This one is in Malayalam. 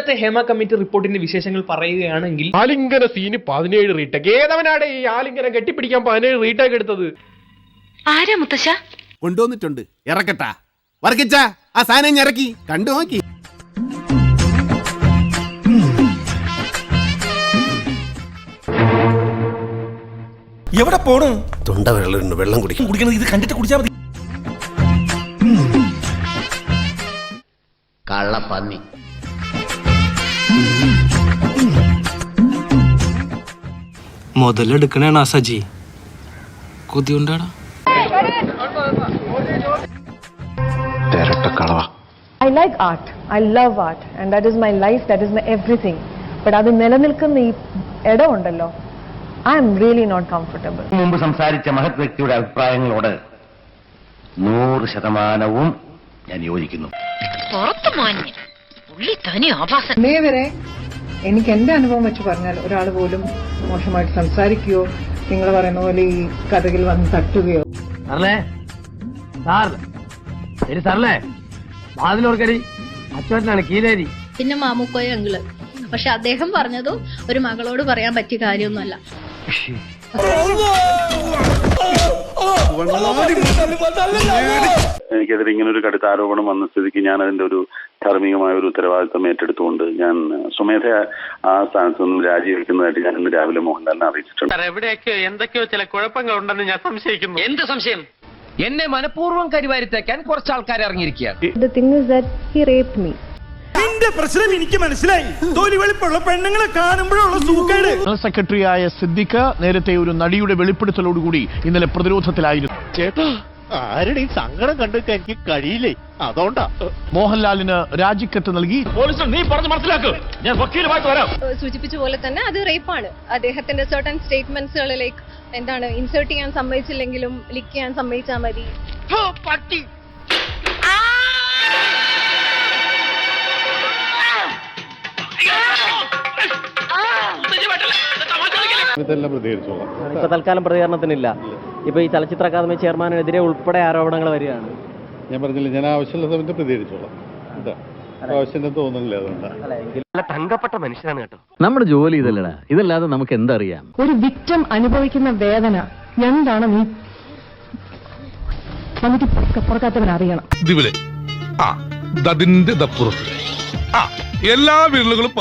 ഇന്നത്തെ ഹേമ കമ്മിറ്റി റിപ്പോർട്ടിന്റെ വിശേഷങ്ങൾ പറയുകയാണെങ്കിൽ ആലിംഗന സീന് 17 റീടേക്ക്. ഏതവനാണ് ഈ ആലിംഗനം കെട്ടിപ്പിടിക്കാൻ 17 റീടേക്ക് എടുത്തത്? ആരാ മുത്തശ്ശ? കൊണ്ടുവന്നിട്ടുണ്ട്, ഇറക്കട്ടാ. വർക്കിച്ച ആ സാധനം ഇറക്കി കണ്ടു നോക്കി. എവിടെ പോണ്? തൊണ്ട വെള്ളം കുടിക്കണത് ഇത് കണ്ടിട്ട് കുടിച്ചാൽ മതി. കള്ളപ്പന്നി. മുതലെടുക്കണേണ Saji, കൊതിയുണ്ടാടാ. I like art. I love art, and that is my life. That is my everything. But അത് നിലനിൽക്കുന്ന ഈ ഇടം ഉണ്ടല്ലോ, I am really not comfortable. മുമ്പ് സംസാരിച്ച മഹത് വ്യക്തിയുടെ അഭിപ്രായങ്ങളോട് 100% ഞാൻ യോജിക്കുന്നു. ഇന്നേ വരെ എനിക്ക് എന്റെ അനുഭവം വെച്ച് പറഞ്ഞാൽ ഒരാൾ പോലും മോശമായിട്ട് സംസാരിക്കുകയോ നിങ്ങൾ പറയുന്ന പോലെ ഈ കഥകിൽ വന്ന് തട്ടുകയോ. അച്ഛനാണ് കീലേരി. പിന്നെ മാമുക്കോയ അങ്കിള്. പക്ഷെ അദ്ദേഹം പറഞ്ഞതും ഒരു മകളോട് പറയാൻ പറ്റിയ കാര്യമൊന്നുമല്ല. എനിക്കെതിരെ ഇങ്ങനൊരു കടുത്ത ആരോപണം വന്ന സ്ഥിതിക്ക് ഞാൻ അതിന്റെ ഒരു ധാർമ്മികമായ ഒരു ഉത്തരവാദിത്വം ഏറ്റെടുത്തുകൊണ്ട് ഞാൻ സ്വമേധയാ ആ സ്ഥാനത്ത് നിന്നും രാജിവെക്കുന്നതായിട്ട് ഞാൻ ഇന്ന് രാവിലെ മോഹൻലാലിനെ അറിയിച്ചിട്ടുണ്ട്. എവിടെയൊക്കെയോ എന്തൊക്കെയോ ചില കുഴപ്പങ്ങൾ ഉണ്ടെന്ന് ഞാൻ സംശയിക്കുന്നു. എന്ത് സംശയം? എന്നെ മനഃപൂർവ്വം കരിവാരിത്തേക്കാൻ കുറച്ച് ആൾക്കാർ ഇറങ്ങിയിരിക്കുകയാണ്. The thing is that he raped me. നിന്റെ പ്രശ്നം എനിക്ക് മനസ്സിലായി. തൊലി വെളുപ്പുള്ള പെണ്ണുങ്ങളെ കാണുമ്പോഴുള്ള സൂക്കേട്. ജനറൽ സെക്രട്ടറിയായ സിദ്ദിഖ് നേരത്തെ ഒരു നടിയുടെ വെളിപ്പെടുത്തലോടുകൂടി ഇന്നലെ പ്രതിരോധത്തിലായിരുന്നു. ചേട്ടാ, ആരുടെയും സങ്കടം കണ്ടെടുക്കാൻ എനിക്ക് കഴിയില്ലേ, അതുകൊണ്ടാ. മോഹൻലാലിന് രാജിക്കത്ത് നൽകി. നീ പറഞ്ഞു മനസ്സിലാക്കുക, ഞാൻ വക്കീലുമായിട്ട് വരാം. സൂചിപ്പിച്ച പോലെ തന്നെ അത് റേപ്പാണ്. അദ്ദേഹത്തിന്റെ സർട്ടൻ സ്റ്റേറ്റ്മെന്റ്സുകളിലേക്ക് എന്താണ് ഇൻസേർട്ട് ചെയ്യാൻ സമ്മതിച്ചില്ലെങ്കിലും ലീക്ക് ചെയ്യാൻ സമ്മതിച്ചാൽ മതി. ഇപ്പൊ തൽക്കാലം പ്രതികരണത്തിനില്ല. ഇപ്പൊ ഈ ചലച്ചിത്ര അക്കാദമി ചെയർമാനെതിരെ ഉൾപ്പെടെ ആരോപണങ്ങൾ വരികയാണ്. ഞാൻ പറഞ്ഞില്ല, ഞാൻ ആവശ്യമുള്ള സമയത്ത് പ്രതികരിച്ചോളാം. ആവശ്യം തോന്നുന്നില്ല, അതുകൊണ്ടാണ്. തങ്കപ്പെട്ട മനുഷ്യനാണ് കേട്ടോ. നമ്മുടെ ജോലി ഇതല്ലടാ, ഇതല്ലാതെ നമുക്ക് എന്തറിയാം. ഒരു വിക്ടിം അനുഭവിക്കുന്ന വേദന എന്താണ് നീ നമുക്ക് പുറക്കാത്തവരറിയണം. എല്ലാ വിരലുകളും